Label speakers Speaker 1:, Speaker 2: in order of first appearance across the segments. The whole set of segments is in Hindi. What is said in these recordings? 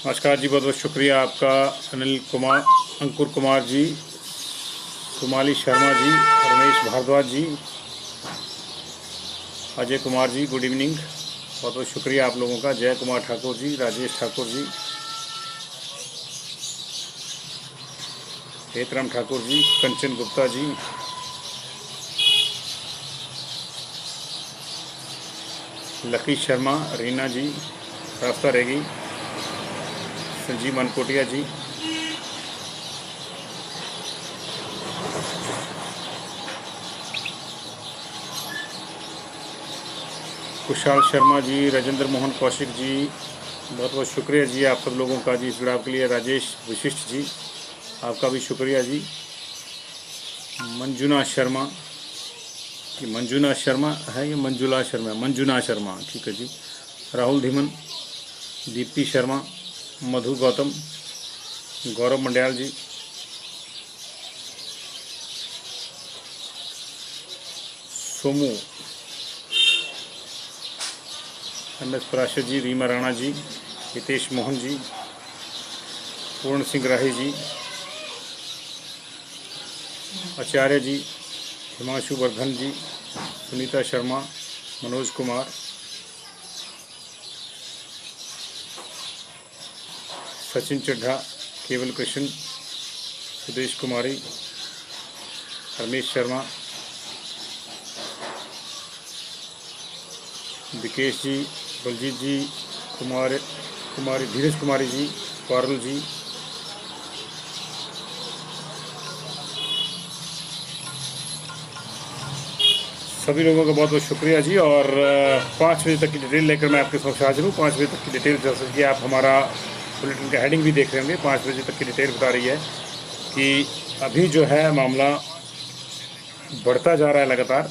Speaker 1: नमस्कार जी, बहुत बहुत शुक्रिया आपका। अनिल कुमार, अंकुर कुमार जी, सुमाली शर्मा जी, रमेश भारद्वाज जी, अजय कुमार जी, गुड इवनिंग। बहुत बहुत शुक्रिया आप लोगों का। जय कुमार ठाकुर जी, राजेश ठाकुर जी, हेतराम ठाकुर जी, कंचन गुप्ता जी, लकी शर्मा, रीना जी, रास्ता रेगी, संजीव मनकोटिया जी, कुशाल शर्मा जी, राजेंद्र मोहन कौशिक जी, बहुत बहुत शुक्रिया जी आप सब लोगों का जी इस जुड़ाव के लिए। राजेश विशिष्ट जी, आपका भी शुक्रिया जी। मंजुना शर्मा, कि मंजुना शर्मा है या मंजुला शर्मा? मंजुना शर्मा, ठीक है जी। राहुल धीमन, दीप्ति शर्मा, मधु गौतम, गौरव मंडियाल जी, सोमू, MS पराशर जी, रीमा राणा जी, हितेश मोहन जी, पूर्ण सिंह राही जी, आचार्य जी, हिमांशु वर्धन जी, सुनीता शर्मा, मनोज कुमार, सचिन चड्ढा, केवल कृष्ण, सुदेश कुमारी, रमेश शर्मा, विकेश जी, बलजीत जी, कुमारी धीरज कुमारी जी, पारुल जी, सभी लोगों का बहुत बहुत शुक्रिया जी। और 5 बजे तक की डिटेल लेकर मैं आपके समक्ष हाजिर हूँ। 5 बजे तक की डिटेल, जैसे कि आप हमारा बुलेटिन का हेडिंग भी देख रहे होंगे, 5 बजे तक की डिटेल बता रही है कि अभी जो है मामला बढ़ता जा रहा है लगातार।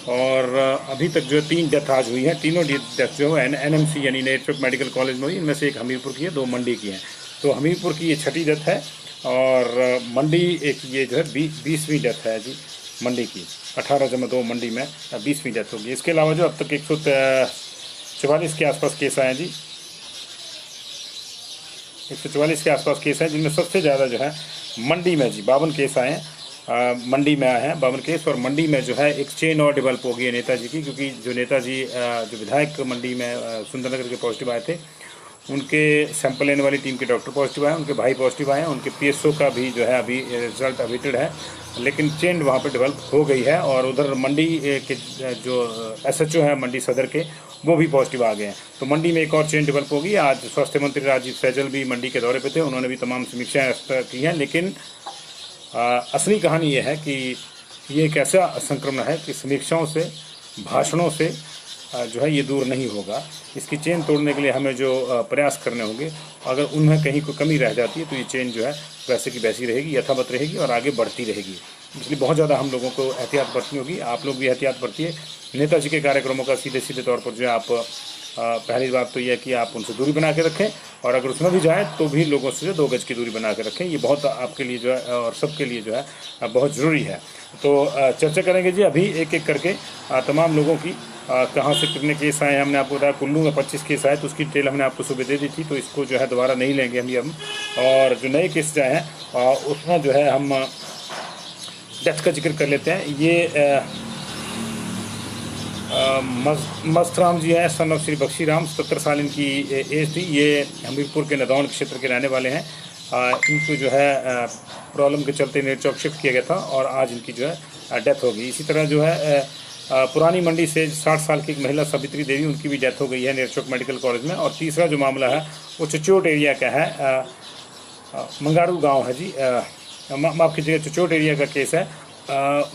Speaker 1: और अभी तक जो है 3 डेथ आज हुई है। तीनों डेथ जो है NMC यानी नेटवर्क मेडिकल कॉलेज में हुई। इनमें से एक हमीरपुर की है, 2 मंडी की हैं। तो हमीरपुर की ये 6ठी डेथ है और मंडी एक ये जो है 20वीं डेथ है जी मंडी की। 18 जमा 2 मंडी में 20वीं डेथ होगी। इसके अलावा जो अब तक 144 के आसपास केस आए हैं जी। 144 के आसपास केस हैं, जिनमें सबसे ज़्यादा जो है मंडी में जी 52 केस आए हैं। मंडी में आए हैं 52 केस। और मंडी में जो है एक चेन और डेवलप हो गई है नेताजी की, क्योंकि जो नेताजी जो विधायक मंडी में सुंदरनगर के पॉजिटिव आए थे, उनके सैंपल लेने वाली टीम के डॉक्टर पॉजिटिव आए, उनके भाई पॉजिटिव आए हैं, उनके PSO का भी जो है अभी रिजल्ट अवेटेड है। लेकिन चेन वहाँ पर डेवलप हो गई है। और उधर मंडी के जो SHO हैं मंडी सदर के, वो भी पॉजिटिव आ गए हैं। तो मंडी में एक और चेन डेवलप होगी। आज स्वास्थ्य मंत्री राजीव सैजल भी मंडी के दौरे पे थे, उन्होंने भी तमाम समीक्षाएं की हैं। लेकिन असली कहानी ये है कि ये एक ऐसा संक्रमण है कि समीक्षाओं से, भाषणों से जो है ये दूर नहीं होगा। इसकी चेन तोड़ने के लिए हमें जो प्रयास करने होंगे, अगर उनमें कहीं कोई कमी रह जाती है तो ये चेन जो है वैसे की वैसी रहेगी, यथावत रहेगी और आगे बढ़ती रहेगी। इसलिए बहुत ज़्यादा हम लोगों को एहतियात बरतनी होगी। आप लोग भी एहतियात बरतिए। नेताजी के कार्यक्रमों का सीधे सीधे तौर पर जो है आप पहली बात तो यह है कि आप उनसे दूरी बना के रखें, और अगर उसमें भी जाए तो भी लोगों से 2 गज की दूरी बना के रखें। ये बहुत आपके लिए जो है और सबके लिए जो है बहुत ज़रूरी है। तो चर्चा करेंगे जी अभी एक एक करके तमाम लोगों की, कहाँ से कितने केस आए हैं। हमने आपको बताया कुल्लू में 25 केस आए, तो उसकी डिटेल हमने आपको सुबह दे दी थी, तो इसको जो है दोबारा नहीं लेंगे हम। और जो नए केस आए हैं उसमें जो है हम डेथ का जिक्र कर लेते हैं। ये मस्तराम जी हैं, सन ऑफ श्री बख्शी राम, 77 साल इनकी एज थी। ये हमीरपुर के नदौन क्षेत्र के रहने वाले हैं। इनको जो है प्रॉब्लम के चलते नेट चौक शिफ्ट किया गया था और आज इनकी जो है डेथ हो गई। इसी तरह जो है पुरानी मंडी से 60 साल की एक महिला सावित्री देवी, उनकी भी डेथ हो गई है नेट चौक मेडिकल कॉलेज में। और तीसरा जो मामला है वो चचोट एरिया का है, मंगारू गाँव है जी। माफ़ कीजिएगा, चचोट एरिया का केस है।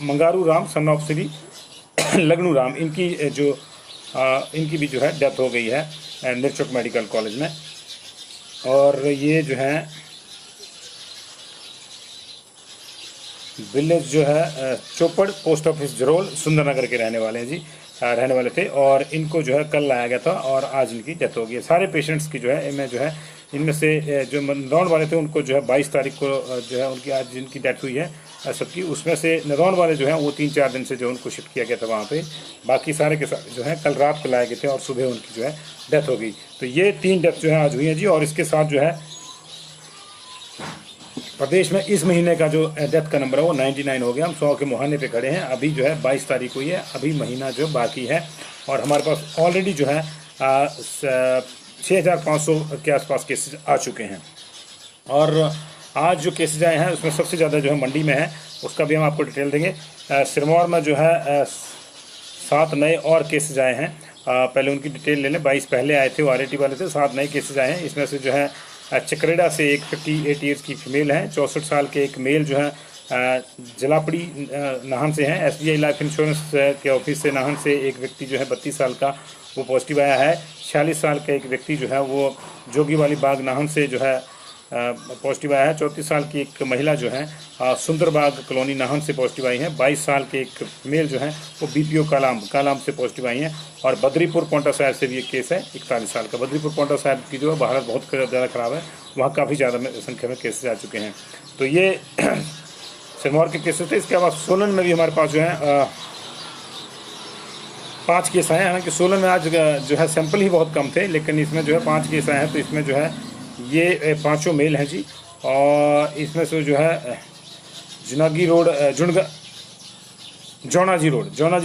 Speaker 1: मंगारू राम सन ऑफ श्री लगनू राम, इनकी भी जो है डेथ हो गई है नेट मेडिकल कॉलेज में। और ये जो है विलेज जो है चोपड़, पोस्ट ऑफिस जरोल, सुंदरनगर के रहने वाले हैं जी, रहने वाले थे। और इनको जो है कल लाया गया था और आज इनकी डेथ हो गई है। सारे पेशेंट्स की जो है इनमें से जो मंदौड़ वाले थे उनको जो है 22 तारीख को जो है उनकी आज जिनकी डेथ हुई है सबकी, उसमें से नदौन वाले जो हैं वो 3-4 दिन से जो उनको शिफ्ट किया गया था वहाँ पे, बाकी सारे के सारे जो हैं कल रात को लाए गए थे और सुबह उनकी जो है डेथ हो गई। तो ये 3 डेथ जो है आज हुई हैं जी। और इसके साथ जो है प्रदेश में इस महीने का जो डेथ का नंबर है वो 99 हो गया। हम 100 के मुहाने पे खड़े हैं। अभी जो है 22 तारीख हुई है, अभी महीना जो बाकी है और हमारे पास ऑलरेडी जो है 6500 के आसपास केसेज आ चुके हैं। और आज जो केसेज आए हैं उसमें सबसे ज़्यादा जो है मंडी में है, उसका भी हम आपको डिटेल देंगे। सिरमौर में जो है 7 नए और केसेज आए हैं। पहले उनकी डिटेल ले लें। 22 पहले आए थे, वो RAT वाले थे। 7 नए केसेज आए हैं। इसमें से जो है चकरेड़ा से एक 58 ईयर्स की फीमेल है, 64 साल के एक मेल जो है जलापड़ी नाहन से हैं। SBI लाइफ इंश्योरेंस के ऑफिस से नाहन से एक व्यक्ति जो है 32 साल का वो पॉजिटिव आया है। 46 साल का एक व्यक्ति जो है वो जोगी वाली बाग नाहन से जो है पॉजिटिव आया है। 34 साल की एक महिला जो है सुंदरबाग कॉलोनी नाहन से पॉजिटिव आई हैं। 22 साल के एक मेल जो है वो BPO कालाम से पॉजिटिव आई हैं। और बद्रीपुर पोंटा साहिब से भी एक केस है, 41 साल का। बद्रीपुर पोंटा साहिब की जो है हालत बहुत ज़्यादा ख़राब है, वहाँ काफ़ी ज़्यादा संख्या में केसेज आ चुके हैं। तो ये सिरमौर के केसेस थे। इसके अलावा सोलन में भी हमारे पास जो है 5 केस आए हैं। हालांकि सोलन में आज जो है सैंपल ही बहुत कम थे, लेकिन इसमें जो है 5 केस आए हैं। तो इसमें जो है ये 5 मेल हैं जी। और इसमें से जो है जुनागी रोड जौनाजी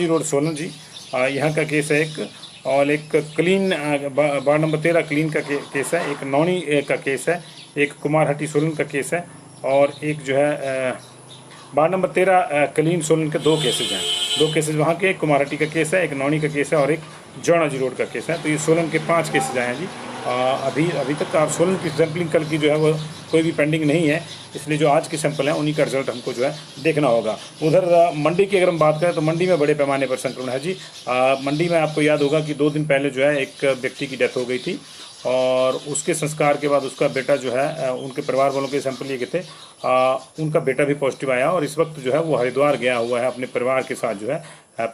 Speaker 1: रोड सोलन जी, यहाँ का केस है एक। और एक क्लीन वार्ड नंबर 13 क्लीन का केस है। एक नौनी का केस है। एक कुमारहट्टी सोलन का केस है। और एक जो है वार्ड नंबर 13 क्लीन सोलन के 2 केसेज हैं। 2 केसेज वहाँ के, एक कुमारहट्टी का केस है, एक नौनी का केस है और एक जौनाजी रोड का केस है। तो ये सोलन के 5 केसेज आए हैं जी। अभी तक आप सोलन की सैम्पलिंग कल की जो है वो कोई भी पेंडिंग नहीं है, इसलिए जो आज के सैंपल हैं उन्हीं का रिजल्ट हमको जो है देखना होगा। उधर मंडी की अगर हम बात करें तो मंडी में बड़े पैमाने पर संक्रमण है जी। मंडी में आपको याद होगा कि 2 दिन पहले जो है एक व्यक्ति की डेथ हो गई थी और उसके संस्कार के बाद उसका बेटा जो है, उनके परिवार वालों के सैंपल लिए गए थे, उनका बेटा भी पॉजिटिव आया। और इस वक्त जो है वो हरिद्वार गया हुआ है अपने परिवार के साथ जो है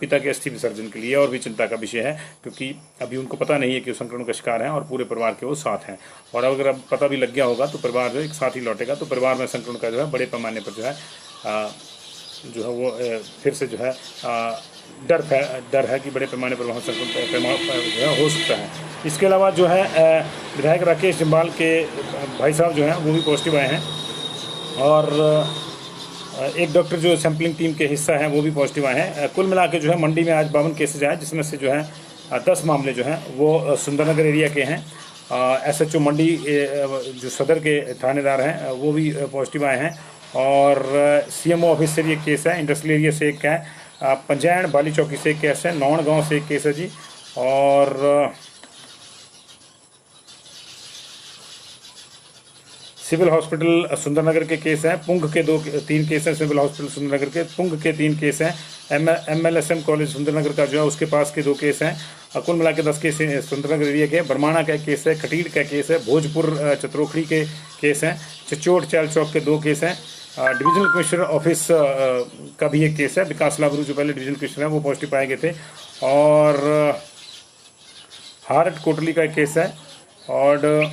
Speaker 1: पिता के अस्थि विसर्जन के लिए। और भी चिंता का विषय है क्योंकि अभी उनको पता नहीं है कि वो संक्रमण का शिकार हैं और पूरे परिवार के वो साथ हैं। और अगर अब पता भी लग गया होगा तो परिवार जो एक साथ ही लौटेगा। तो परिवार में संक्रमण का जो है बड़े पैमाने पर जो है वो फिर से जो है डर है कि बड़े पैमाने पर वहाँ संक्रमण जो है हो सकता है। इसके अलावा जो है विधायक राकेश जम्वाल के भाई साहब जो हैं वो भी पॉजिटिव आए हैं। और एक डॉक्टर जो सैम्पलिंग टीम के हिस्सा हैं वो भी पॉजिटिव आए हैं। कुल मिला के जो है मंडी में आज 52 केसेज आए, जिसमें से जो है 10 मामले जो हैं वो सुंदरनगर एरिया के हैं। SHO मंडी जो सदर के थानेदार हैं वो भी पॉजिटिव आए हैं। और CMO ऑफिस से भी एक केस है, इंडस्ट्रियल एरिया से एक है, पंजैन बाली चौकी से एक केस है, नौन गाँव से एक केस है जी। और सिविल हॉस्पिटल सुंदरनगर के केस हैं। पुंग के 3 केस हैं सिविल हॉस्पिटल सुंदरनगर के। पुंग के 3 केस हैं। MLSM कॉलेज सुंदरनगर का जो है उसके पास के 2 केस हैं। कुल मिला के 10 केस सुंदरनगर एरिया के। बरमाणा का केस है, खटीर का केस है, भोजपुर चतरोखड़ी के केस हैं, चचोट चाल चौक के 2 केस हैं। डिविजनल कमिश्नर ऑफिस का भी एक केस है। विकास लाबरू जो पहले डिविजनल कमिश्नर हैं वो पॉजिटिव पाए गए थे। और हारट कोटली का एक केस है। और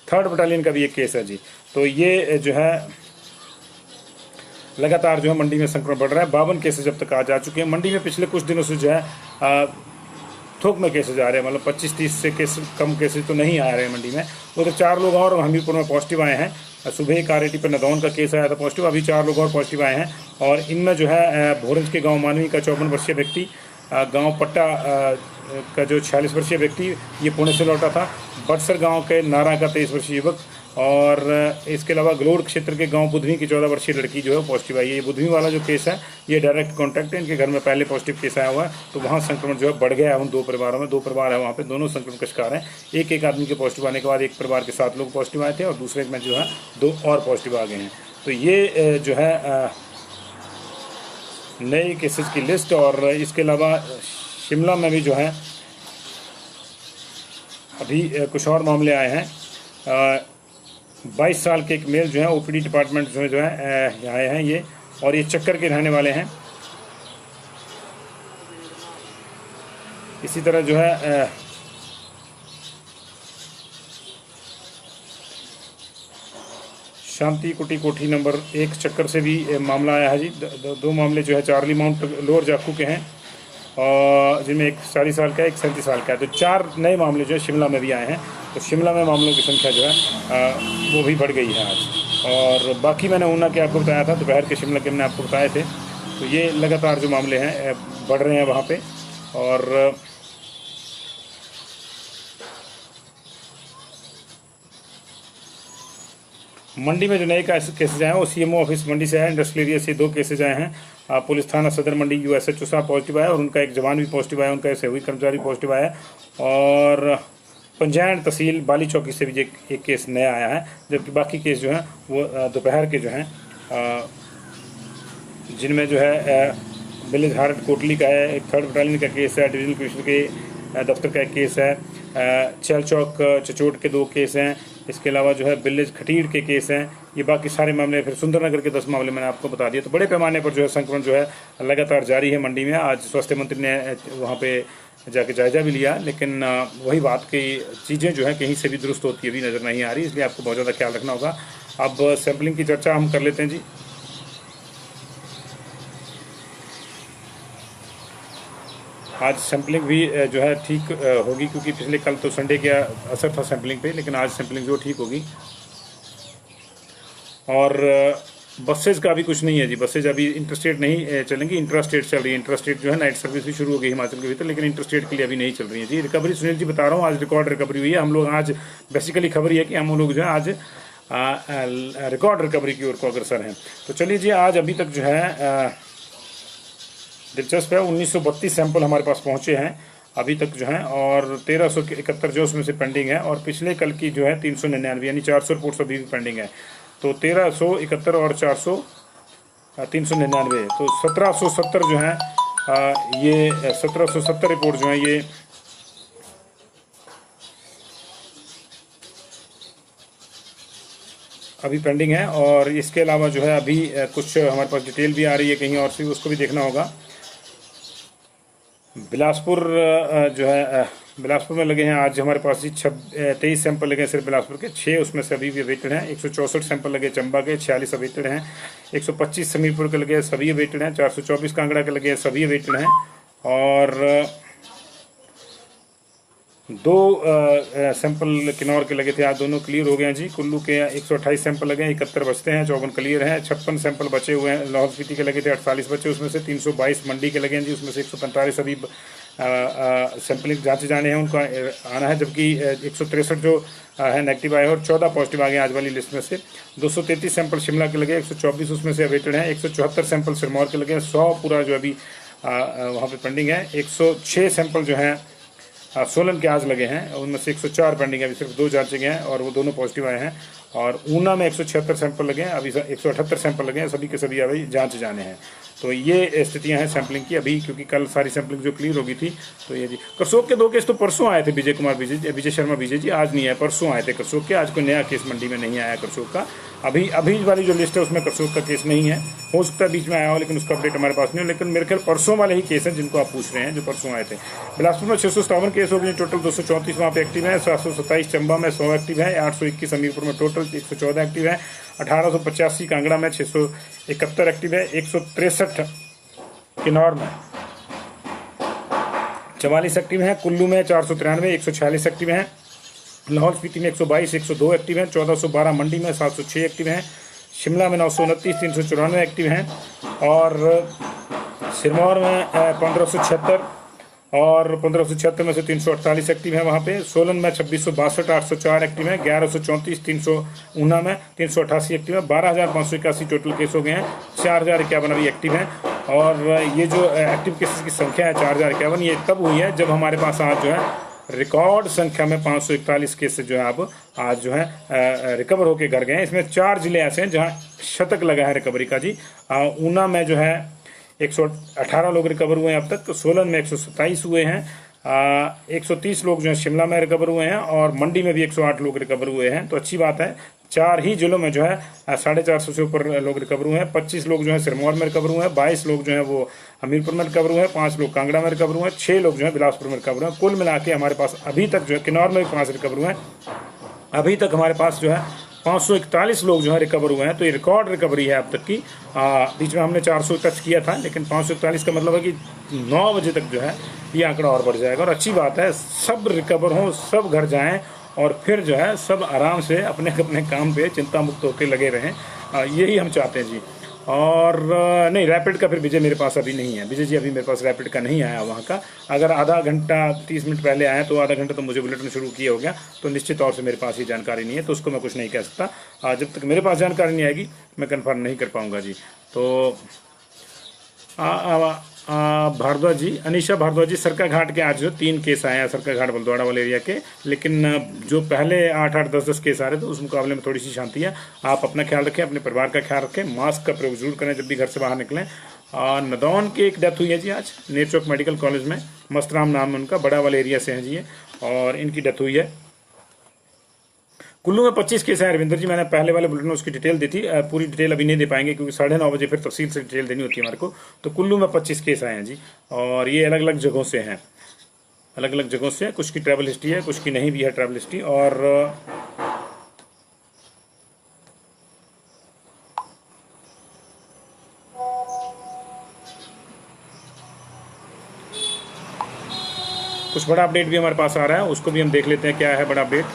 Speaker 1: 3rd बटालियन का भी एक केस है जी। तो ये जो है लगातार जो है मंडी में संक्रमण बढ़ रहा है। 52 केसेज अब तक आज आ चुके हैं मंडी में। पिछले कुछ दिनों से जो है थोक में केसेज आ रहे हैं, मतलब 25-30 से कम केसेज तो नहीं आ रहे हैं मंडी में। उधर 4 लोग और हमीरपुर में पॉजिटिव आए हैं। सुबह एक RAT पर नदौन का केस आया था पॉजिटिव, अभी 4 लोग और पॉजिटिव आए हैं। और इनमें जो है भोरंज के गाँव मानवी का 54 वर्षीय व्यक्ति, गांव पट्टा का जो 46 वर्षीय व्यक्ति ये पुणे से लौटा था, बटसर गांव के नारा का 23 वर्षीय युवक, और इसके अलावा गलोड़ क्षेत्र के गांव बुधवी की 14 वर्षीय लड़की जो है पॉजिटिव आई है। ये बुधवी वाला जो केस है ये डायरेक्ट कॉन्टैक्ट है, इनके घर में पहले पॉजिटिव केस आया हुआ है। तो वहाँ संक्रमण जो है बढ़ गया है उन 2 परिवारों में। 2 परिवार है वहाँ पे, दोनों संक्रमण का शिकार हैं। एक आदमी के पॉजिटिव आने के बाद एक परिवार के 7 लोग पॉजिटिव आए थे और दूसरे में जो है 2 और पॉजिटिव आ गए हैं। तो ये जो है नए केसेज की लिस्ट। और इसके अलावा शिमला में भी जो है अभी कुछ और मामले आए हैं। 22 साल के एक मेल जो है OPD डिपार्टमेंट में जो है आए हैं ये, और ये चक्कर के रहने वाले हैं। इसी तरह जो है शांति कुटी कोठी नंबर 1 चक्कर से भी मामला आया है जी। दो मामले जो है चार्ली माउंट लोअर जाखू के हैं, और जिनमें एक 40 साल का है, एक 37 साल का है। तो 4 नए मामले जो है शिमला में भी आए हैं। तो शिमला में मामलों की संख्या जो है वो भी बढ़ गई है आज। और बाकी मैंने ऊना के आपको बताया था, दोपहर के शिमला के मैंने आपको बताए थे। तो ये लगातार जो मामले हैं बढ़ रहे हैं वहाँ पे। और मंडी में जो नए केसेज आए हैं वो सीएमओ ऑफिस मंडी से है। इंडस्ट्रियल एरिया से 2 केसेज आए हैं। पुलिस थाना सदर मंडी यूएसएचओ साहब पॉजिटिव आया, और उनका एक जवान भी पॉजिटिव आया, उनका सेवी कर्मचारी पॉजिटिव आया। और पंजैन तहसील बाली चौकी से भी एक केस नया आया है। जबकि बाकी केस जो हैं वो दोपहर के जो हैं, जिनमें जो है विलेज हार्ट कोटली का है, एक 3rd बटालियन का केस है, डिविजनल कमिश्नर के दफ्तर का एक केस है, चल चौक चचोट के 2 केस हैं। इसके अलावा जो है विलेज खटीड़ के केस हैं। ये बाकी सारे मामले, फिर सुंदरनगर के 10 मामले मैंने आपको बता दिए। तो बड़े पैमाने पर जो है संक्रमण जो है लगातार जारी है मंडी में। आज स्वास्थ्य मंत्री ने वहाँ पे जाके जायजा भी लिया, लेकिन वही बात की चीज़ें जो है कहीं से भी दुरुस्त होती है भी नज़र नहीं आ रही, इसलिए आपको बहुत ज़्यादा ख्याल रखना होगा। अब सैम्पलिंग की चर्चा हम कर लेते हैं जी। आज सैम्पलिंग भी जो है ठीक होगी, क्योंकि पिछले कल तो संडे का असर था सैम्पलिंग पे, लेकिन आज सैम्पलिंग जो ठीक होगी। और बसेज का अभी कुछ नहीं है जी। बसेज अभी इंटरस्टेट नहीं चलेंगी, इंट्रास्टेट चल रही है। इंट्रास्टेट जो है नाइट सर्विस भी शुरू हो गई हिमाचल के भीतर, लेकिन इंटरस्टेट के लिए अभी नहीं चल रही है जी। रिकवरी सुनील जी बता रहा हूँ, आज रिकॉर्ड रिकवरी हुई है। हम लोग आज बेसिकली खबर ये है कि हम लोग जो है आज रिकॉर्ड रिकवरी की ओर को अग्रसर हैं। तो चलिए जी, आज अभी तक जो है दिलचस्प है, 1932 सैंपल हमारे पास पहुंचे हैं अभी तक जो है, और 1371 जो उसमें से पेंडिंग है, और पिछले कल की जो है 399, यानी 400 रिपोर्ट्स अभी भी पेंडिंग है। तो 1371 और 400 399, तो 1770 जो है ये 1770 रिपोर्ट जो है ये अभी पेंडिंग है। और इसके अलावा जो है अभी कुछ हमारे पास डिटेल भी आ रही है कहीं और से, उसको भी देखना होगा। बिलासपुर जो है बिलासपुर में लगे हैं आज हमारे पास जी 23 सैंपल लगे हैं सिर्फ बिलासपुर के, 6 उसमें से अभी भी अवेटेड हैं। 164 सैंपल लगे चंबा के, 46 अवेटेड हैं। 125 समीरपुर के लगे, सभी अवेटेड हैं। 424 कांगड़ा के लगे, सभी अवेटेड हैं। और 2 सैंपल किन्नौर के लगे थे, आज दोनों क्लियर हो गए हैं जी। कुल्लू के 128 सैंपल लगे हैं, 71 बचते हैं, 54 क्लियर हैं। 56 सैंपल बचे हुए हैं। लाहौल स्पीति के लगे थे 48 बचे, उसमें से 322 मंडी के लगे हैं जी। उसमें से 145 अभी सैंपलिंग जांचे जाने हैं, उनका आना है। जबकि 163 जो है नेगेटिव आए, और 14 पॉजिटिव आ गए आज वाली लिस्ट में से। 233 सैंपल शिमला के लगे, 124 उसमें से अवेटेड हैं। 174 सैंपल सिरमौर के लगे, 100 पूरा जो अभी वहाँ पे पेंडिंग है। 106 सैंपल जो हैं सोलन के आज लगे हैं, उनमें से 104 पेंडिंग है, अभी सिर्फ 2 जांचे गए हैं, और वो दोनों पॉजिटिव आए हैं। और ऊना में 176 सैंपल लगे हैं, अभी 178 सैंपल लगे हैं, सभी के सभी अभी जांच जाने हैं। तो ये स्थितियां हैं सैंपलिंग की अभी, क्योंकि कल सारी सैंपलिंग जो क्लियर होगी थी। तो ये जी करसोग के 2 केस तो परसों आए थे, विजय शर्मा विजय जी, आज नहीं आए, परसों आए थे करसोग के। आज कोई नया केस मंडी में नहीं आया करसोग का। अभी वाली जो लिस्ट है उसमें करसोग का केस नहीं है, हो सकता है बीच में आया हो, लेकिन उसका अपडेट हमारे पास नहीं हो। लेकिन मेरे ख्याल परसों वाले ही केस हैं जिनको आप पूछ रहे हैं, जो परसों आए थे। बिलासपुर में 657 केस हो गए टोटल, 234 वहाँ पे एक्टिव है, 727 चंबा में 100 एक्टिव है, 821 हमीरपुर में टोटल 114 एक्टिव है, 1885 कांगड़ा में 671 एक्टिव है, 163 किन्नौर में 44 एक्टिव हैं, कुल्लू में 493, 146 एक्टिव हैं, लाहौल स्पीति में 122, 102 एक्टिव हैं, 1412 मंडी में 706 एक्टिव हैं, शिमला में 929, 394 एक्टिव हैं, और सिरमौर में 1576, और 1576 में से 348 एक्टिव हैं वहाँ पे। सोलन में 2662, 804 एक्टिव हैं, 1134, 300 ऊना में 388 एक्टिव है, 12581 टोटल केस हो गए हैं, 4051 अभी एक्टिव हैं। और ये जो एक्टिव केसेस की संख्या है 4051, ये तब हुई है जब हमारे पास आज जो है रिकॉर्ड संख्या में 541 केस जो है अब आज जो है रिकवर होके घर गए हैं। इसमें 4 जिले ऐसे हैं जहाँ शतक लगा है रिकवरी का जी। ऊना में जो है 118 लोग रिकवर हुए हैं अब तक, सोलन में 127 हुए हैं, 130 लोग जो है शिमला में रिकवर हुए हैं, और मंडी में भी 108 लोग रिकवर हुए हैं। तो अच्छी बात है, 4 ही जिलों में जो है 450 से ऊपर लोग रिकवर हुए हैं। 25 लोग जो है सिरमौर में रिकवर हुए हैं, 22 लोग जो है वो हमीरपुर में रिकवर हुए हैं, 5 लोग कांगड़ा में रिकवर हुए हैं, 6 लोग जो है बिलासपुर में रिकवर हुए हैं। कुल मिला के हमारे पास अभी तक जो है किन्नौर में भी 5 रिकवर हुए हैं। अभी तक हमारे पास जो है 541 लोग जो है रिकवर हुए हैं, तो ये रिकॉर्ड रिकवरी है अब तक की। बीच में हमने 400 टच किया था, लेकिन 541 का मतलब है कि 9 बजे तक जो है ये आंकड़ा और बढ़ जाएगा। और अच्छी बात है, सब रिकवर हों, सब घर जाएं और फिर जो है सब आराम से अपने अपने काम पे चिंता मुक्त होकर लगे रहें, यही हम चाहते हैं जी। और नहीं, रैपिड का फिर विजय मेरे पास अभी नहीं है, विजय जी अभी मेरे पास रैपिड का नहीं आया वहाँ का। अगर आधा घंटा 30 मिनट पहले आया तो आधा घंटा तो मुझे बुलेटिन शुरू किया हो गया, तो निश्चित तौर से मेरे पास ही जानकारी नहीं है, तो उसको मैं कुछ नहीं कह सकता। जब तक मेरे पास जानकारी नहीं आएगी मैं कन्फर्म नहीं कर पाऊँगा जी। तो भारद्वाज जी, अनीशा भारद्वाज जी, सरका घाट के आज जो 3 केस आए हैं सरका घाट बलद्वाड़ा वाले एरिया के, लेकिन जो पहले 8-8, 10-10 केस आ रहे थे उस मुकाबले में थोड़ी सी शांति है। आप अपना ख्याल रखें, अपने परिवार का ख्याल रखें, मास्क का प्रयोग जरूर करें जब भी घर से बाहर निकलें। नदौन की एक डेथ हुई है जी आज, नेर चौक मेडिकल कॉलेज में, मस्तराम नाम है उनका, बड़ा वाले एरिया से हैं जी ये, और इनकी डेथ हुई है। कुल्लू में 25 केस हैं रविंदर जी, मैंने पहले वाले बुलेटिन में उसकी डिटेल दी थी, पूरी डिटेल अभी नहीं दे पाएंगे क्योंकि 9:30 बजे फिर तफसील से डिटेल देनी होती है हमारे को। तो कुल्लू में 25 केस आए हैं जी, और ये अलग अलग जगहों से हैं, अलग अलग जगहों से, कुछ की ट्रैवल हिस्ट्री है, कुछ की नहीं भी है ट्रैवल हिस्ट्री। और कुछ बड़ा अपडेट भी हमारे पास आ रहा है, उसको भी हम देख लेते हैं क्या है बड़ा अपडेट।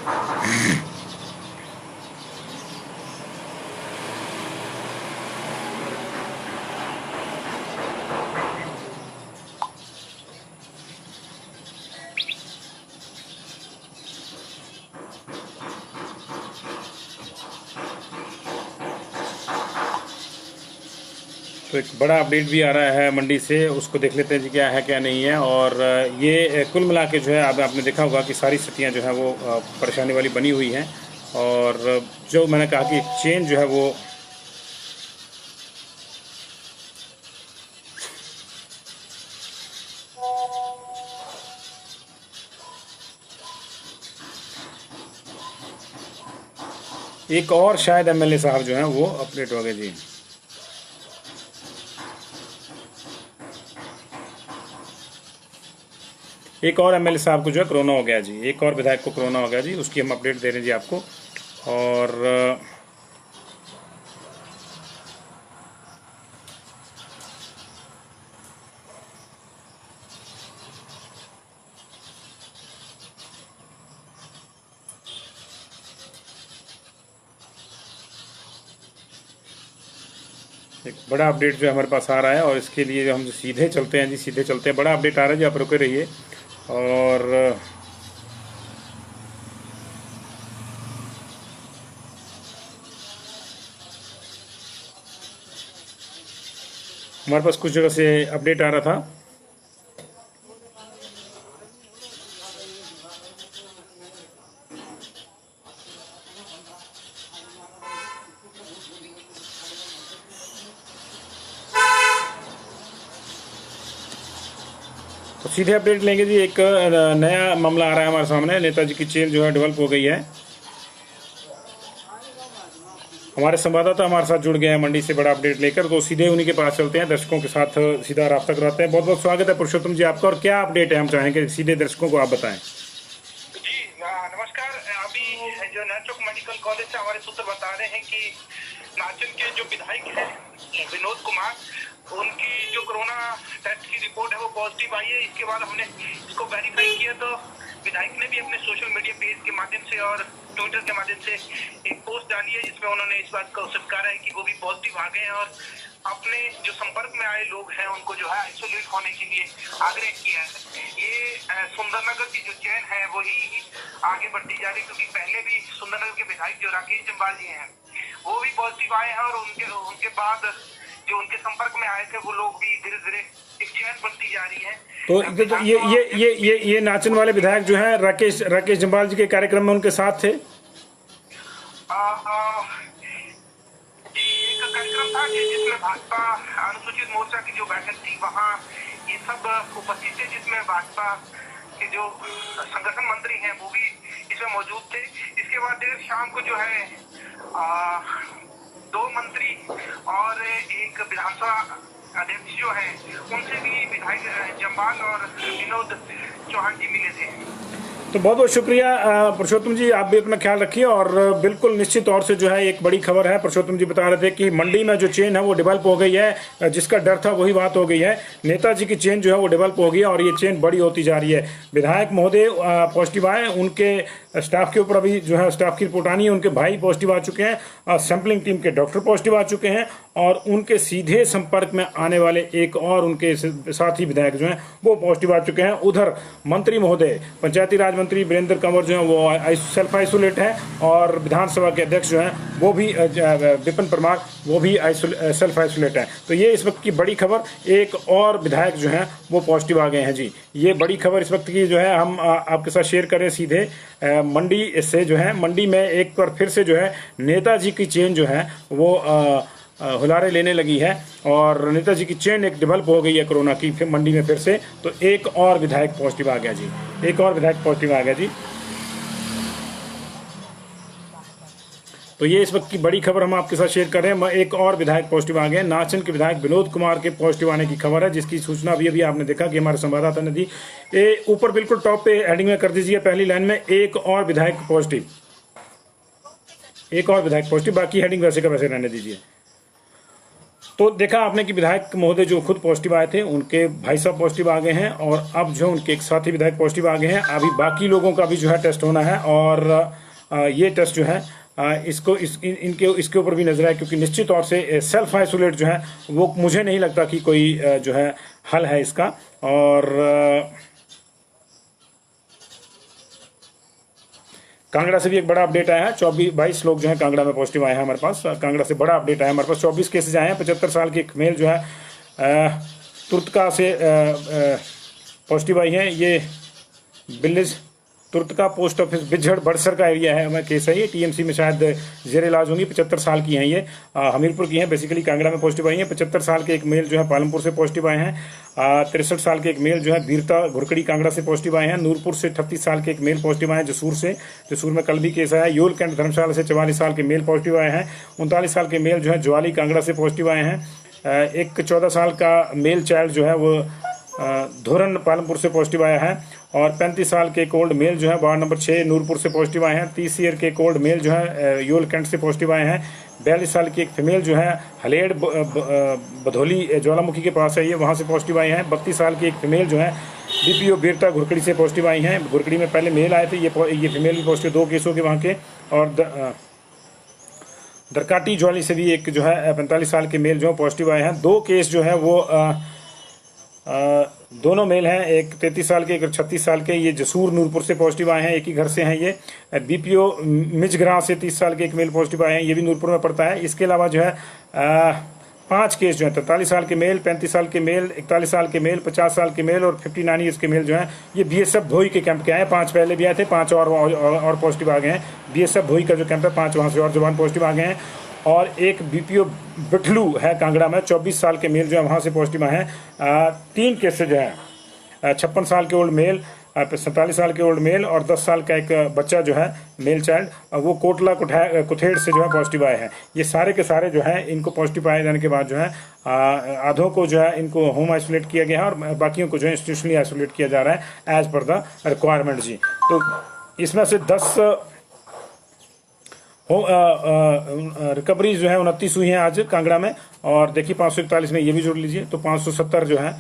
Speaker 1: तो एक बड़ा अपडेट भी आ रहा है मंडी से, उसको देख लेते हैं जी क्या है क्या नहीं है। और ये कुल मिला के जो है, अब आपने देखा होगा कि सारी स्थितियां जो है वो परेशानी वाली बनी हुई हैं। और जो मैंने कहा कि चेन जो है वो एक और शायद एमएलए साहब जो हैं वो अपडेट हो गए जी। एक और एमएलए साहब को जो है कोरोना हो गया जी, एक और विधायक को कोरोना हो गया जी, उसकी हम अपडेट दे रहे हैं जी आपको। और एक बड़ा अपडेट जो हमारे पास आ रहा है, और इसके लिए हम सीधे चलते हैं जी, सीधे चलते हैं। बड़ा अपडेट आ रहा है जी, आप रुके रहिए। और हमारे पास कुछ जगह से अपडेट आ रहा था। तो सीधे अपडेट लेंगे जी। एक नया मामला आ रहा है हमारे सामने, नेताजी की चेन जो है डेवलप हो गई है। हमारे संवाददाता हमारे साथ जुड़ गए हैं मंडी से बड़ा अपडेट लेकर, तो सीधे उन्हीं के पास चलते हैं, दर्शकों के साथ सीधा रास्ता कराते हैं। बहुत बहुत स्वागत है पुरुषोत्तम जी आपका, और क्या अपडेट है हम चाहेंगे सीधे दर्शकों को आप बताएं।
Speaker 2: जी नमस्कार। अभी जो नेर चौक मेडिकल कॉलेज से हमारे सूत्र बता रहे हैं कि नाचन के जो विधायक हैं विनोद कुमार, उनकी जो कोरोना टेस्ट की रिपोर्ट है वो पॉजिटिव आई है। इसके बाद हमने इसको वेरीफाई किया, तो विधायक ने भी अपने सोशल मीडिया पेज के माध्यम से और ट्विटर के माध्यम से एक पोस्ट डाली है जिसमें उन्होंने इस बात को स्वीकारा है कि वो भी पॉजिटिव आ गए हैं, और अपने जो संपर्क में आए लोग हैं उनको जो है आइसोलेट होने के लिए आग्रह किया है। ये सुंदरनगर की जो चेन है वही आगे बढ़ती जा रही है, क्योंकि पहले भी सुंदरनगर के विधायक जो राकेश जम्वाल जी हैं वो भी पॉजिटिव आए हैं, और उनके बाद जो उनके संपर्क में आए थे वो लोग भी धीरे धीरे एक चेन बनती जा रही है।
Speaker 1: तो ये नाचन वाले विधायक जो है राकेश जम्वाल जी के कार्यक्रम में उनके साथ थे।
Speaker 2: एक कार्यक्रम था जिसमें भाजपा अनुसूचित मोर्चा की जो बैठक थी वहाँ ये सब उपस्थित थे, जिसमें भाजपा के जो संगठन मंत्री हैं वो भी इसमें मौजूद थे। इसके बाद देर शाम को जो है 2 मंत्री और एक विधानसभा अध्यक्ष जो है उनसे भी विधायक जम्वाल और विनोद चौहान जी मिले थे।
Speaker 1: तो बहुत बहुत शुक्रिया पुरुषोत्तम जी, आप भी अपना ख्याल रखिए। और बिल्कुल निश्चित तौर से जो है एक बड़ी खबर है, पुरुषोत्तम जी बता रहे थे कि मंडी में जो चेन है वो डेवलप हो गई है, जिसका डर था वही बात हो गई है। नेताजी की चेन जो है वो डेवलप हो गई है और ये चेन बड़ी होती जा रही है। विधायक महोदय पॉजिटिव आए, उनके स्टाफ के ऊपर अभी जो है स्टाफ की रिपोर्ट आनी है, उनके भाई पॉजिटिव आ चुके हैं, सैंपलिंग टीम के डॉक्टर पॉजिटिव आ चुके हैं और उनके सीधे संपर्क में आने वाले एक और उनके साथी विधायक जो हैं वो पॉजिटिव आ चुके हैं। उधर मंत्री महोदय, पंचायती राज मंत्री वीरेंद्र कंवर जो हैं वो सेल्फ आइसोलेट हैं और विधानसभा के अध्यक्ष जो हैं वो भी विपिन परमार वो भी सेल्फ आइसोलेट हैं। तो ये इस वक्त की बड़ी खबर, एक और विधायक जो हैं वो पॉजिटिव आ गए हैं जी। ये बड़ी खबर इस वक्त की जो है हम आपके साथ शेयर करें सीधे मंडी से जो है। मंडी में एक बार फिर से जो है नेताजी की चेन जो है वो हुलारे लेने लगी है और नेताजी की चेन एक डेवलप हो गई है कोरोना की फिर मंडी में फिर से। तो एक और विधायक पॉजिटिव आ गया जी, एक और विधायक पॉजिटिव आ गया जी। तो ये इस वक्त की बड़ी खबर हम आपके साथ शेयर कर रहे हैं। एक और विधायक पॉजिटिव आ गए। नाचन के विधायक विनोद कुमार के पॉजिटिव आने की खबर है, जिसकी सूचना अभी आपने देखा कि हमारे संवाददाता ने दी। ऊपर बिल्कुल टॉप पे हेडिंग में कर दीजिए पहली लाइन में, एक और विधायक पॉजिटिव, एक और विधायक पॉजिटिव, बाकी हेडिंग वैसे का वैसे रहने दीजिए। तो देखा आपने कि विधायक महोदय जो खुद पॉजिटिव आए थे उनके भाई साहब पॉजिटिव आ गए हैं और अब जो उनके एक साथी विधायक पॉजिटिव आ गए हैं। अभी बाकी लोगों का भी जो है टेस्ट होना है और ये टेस्ट जो है इसके ऊपर भी नजर है, क्योंकि निश्चित तौर से सेल्फ आइसोलेट जो है वो मुझे नहीं लगता कि कोई जो है हल है इसका। और कांगड़ा से भी एक बड़ा अपडेट आया है, 22 लोग जो है कांगड़ा में पॉजिटिव आए हैं हमारे पास। कांगड़ा से बड़ा अपडेट आया है हमारे पास, 24 केसेज आए हैं। 75 साल की एक मेल जो है तुर्तका से पॉजिटिव आई है। ये village Turtka post office Bijhar Barsar का एरिया है, हमें केस है ये, टीएमसी में शायद जेर इलाज होंगी। 75 साल की हैं ये, हमीरपुर की हैं, बेसिकली कांगड़ा में पॉजिटिव आई हैं। 75 साल के एक मेल जो है पालमपुर से पॉजिटिव आए हैं। 63 साल के एक मेल जो है बीरता घुरकड़ी कांगड़ा से पॉजिटिव आए हैं। नूरपुर से 38 साल के एक मेल पॉजिटिव आए हैं। जसूर से, जसूर में कल भी केस आया। योल कैंट धर्मशाला से 44 साल के मेल पॉजिटिव आए हैं। 39 साल के मेल जो है ज्वाली कांगड़ा से पॉजिटिव आए हैं। एक 14 साल का मेल चाइल्ड जो है वो धोरन पालमपुर से पॉजिटिव आया है। और 35 साल के एक ओल्ड मेल जो है वार्ड नंबर 6 नूरपुर से पॉजिटिव आए हैं। 30 ईयर के एक ओल्ड मेल जो है योल कैंट से पॉजिटिव आए हैं। 42 साल की एक फीमेल जो है हलेड़ बधौली ज्वालामुखी के पास है ये, वहाँ से पॉजिटिव आए हैं। 32 साल की एक फीमेल जो है बीपीओ बीरता घुरकड़ी से पॉजिटिव आई हैं। घुरकड़ी में पहले मेल आए थे, ये फीमेल भी पॉजिटिव, 2 केसों के वहाँ के। और दरकाटी ज्वाली से भी एक जो है 45 साल के मेल जो है पॉजिटिव आए हैं। 2 केस जो है वो दोनों मेल हैं, एक 33 साल के एक 36 साल के। ये जसूर नूरपुर से पॉजिटिव आए हैं, एक ही घर से हैं ये। बीपीओ मिजग्रां से 30 साल के एक मेल पॉजिटिव आए हैं, ये भी नूरपुर में पड़ता है। इसके अलावा जो है 5 केस जो है 43 साल के मेल, 35 साल के मेल, 41 साल के मेल, 50 साल के मेल और 59 ईयर्स के मेल जो है ये बीएसएफ भोई के कैंप के आए हैं। 5 पहले भी आए थे, 5 और पॉजिटिव आ गए हैं। बीएसएफ भोई का जो कैंप है 5 वहाँ से और जवान पॉजिटिव आ गए हैं। और एक बीपीओ बिठलू है कांगड़ा में, 24 साल के मेल जो है वहाँ से पॉजिटिव आए हैं। 3 केसेज हैं, 56 साल के ओल्ड मेल, 47 साल के ओल्ड मेल और 10 साल का एक बच्चा जो है मेल चाइल्ड, वो कोटला कुथेड़ से जो है पॉजिटिव आए हैं। ये सारे के सारे जो है इनको पॉजिटिव पाए जाने के बाद जो है आधों को जो है इनको होम आइसोलेट किया गया है और बाकियों को जो है इंस्टीट्यूशनली आइसोलेट किया जा रहा है एज पर द रिक्वायरमेंट जी। तो इसमें से 10 रिकवरी जो है 29 हुई हैं आज कांगड़ा में। और देखिए 541 में ये भी जोड़ लीजिए, तो 570 जो है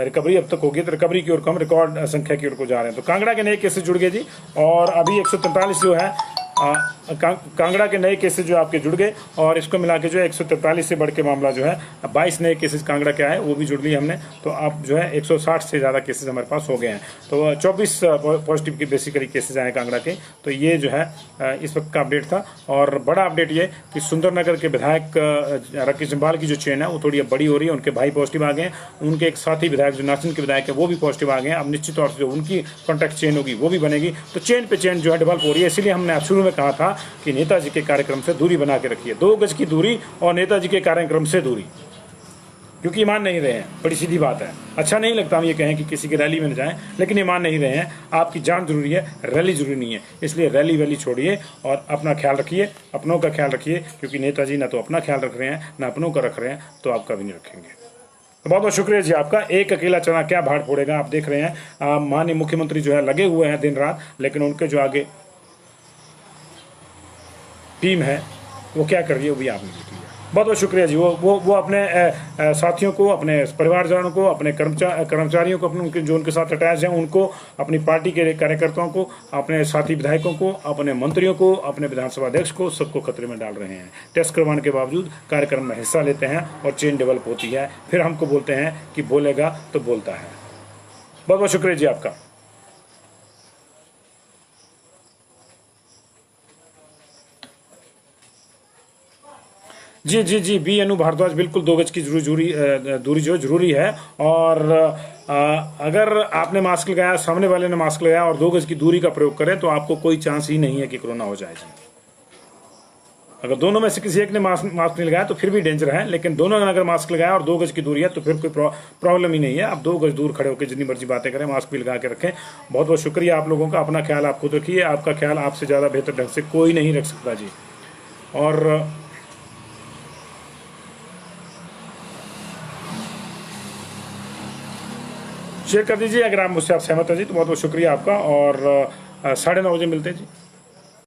Speaker 1: रिकवरी अब तक होगी। तो रिकवरी की ओर को हम रिकॉर्ड संख्या की ओर को जा रहे हैं। तो कांगड़ा के नए केसेस जुड़ गए जी। और अभी 143 जो है कांगड़ा के नए केसेस जो आपके जुड़ गए और इसको मिला के जो है 143 से बढ़ के मामला जो है 22 नए केसेस कांगड़ा के आए, वो भी जुड़ लिए हमने। तो अब जो है 160 से ज़्यादा केसेस हमारे पास हो गए हैं। तो 24 पॉजिटिव के बेसिकली केसेस आए कांगड़ा के। तो ये जो है इस वक्त का अपडेट था। और बड़ा अपडेट ये कि सुंदरनगर के विधायक राकेश जम्वाल की जो चेन है वो थोड़ी अब बड़ी हो रही है। उनके भाई पॉजिटिव आ गए हैं, उनके एक साथी विधायक जो नाचन के विधायक है वो भी पॉजिटिव आ गए हैं। अब निश्चित तौर से जो उनकी कॉन्टैक्ट चेन होगी वो भी बनेगी। तो चेन पे चेन जो है डेवलप हो रही है। इसलिए हमने शुरू में कहा था कि नेताजी के कार्यक्रम से दूरी बना के रखिए, 2 गज की दूरी और नेताजी के कार्यक्रम से दूरी, क्योंकि ईमान नहीं रहे हैं। बड़ी सीधी बात है, अच्छा नहीं लगता हम ये कहें कि किसी की रैली में न जाएं, लेकिन ईमान नहीं रहे हैं। आपकी जान जरूरी है, रैली जरूरी नहीं है। इसलिए रैली वैली छोड़िए और अपना ख्याल रखिए, अपनों का ख्याल रखिए, क्योंकि नेताजी ना तो अपना ख्याल रख रहे हैं ना अपनों का रख रहे हैं, तो आपका भी नहीं रखेंगे। बहुत बहुत शुक्रिया जी आपका। एक अकेला चना क्या भाड़ फोड़ेगा, आप देख रहे हैं माननीय मुख्यमंत्री जो है लगे हुए हैं दिन रात, लेकिन उनके जो आगे टीम है वो क्या कर रही है वो भी आपने देख लिया। बहुत बहुत शुक्रिया जी। वो अपने साथियों को, अपने परिवारजनों को, अपने कर्मचारियों को, अपने उनके जो उनके साथ अटैच हैं उनको, अपनी पार्टी के कार्यकर्ताओं को, अपने साथी विधायकों को, अपने मंत्रियों को, अपने विधानसभा अध्यक्ष को, सबको खतरे में डाल रहे हैं। टेस्ट करवाने के बावजूद कार्यक्रम में हिस्सा लेते हैं और चेन डेवलप होती है, फिर हमको बोलते हैं कि बोलेगा तो बोलता है। बहुत बहुत शुक्रिया जी आपका। जी जी जी, बी अनु भारद्वाज, बिल्कुल 2 गज की दूरी जो जरूरी है। और अगर आपने मास्क लगाया, सामने वाले ने मास्क लगाया और 2 गज की दूरी का प्रयोग करें तो आपको कोई चांस ही नहीं है कि कोरोना हो जाए जी। अगर दोनों में से किसी एक ने मास्क नहीं लगाया तो फिर भी डेंजर है, लेकिन दोनों ने अगर मास्क लगाया और 2 गज की दूरी है तो फिर कोई प्रॉब्लम ही नहीं है। आप 2 गज दूर खड़े होकर जितनी मर्जी बातें करें, मास्क भी लगा के रखें। बहुत बहुत शुक्रिया आप लोगों का। अपना ख्याल आप खुद रखिए, आपका ख्याल आपसे ज़्यादा बेहतर ढंग से कोई नहीं रख सकता जी। और शेयर कर दीजिए अगर आप मुझसे आप सहमत हैं जी, तो बहुत बहुत शुक्रिया आपका। और 9:30 बजे मिलते हैं जी।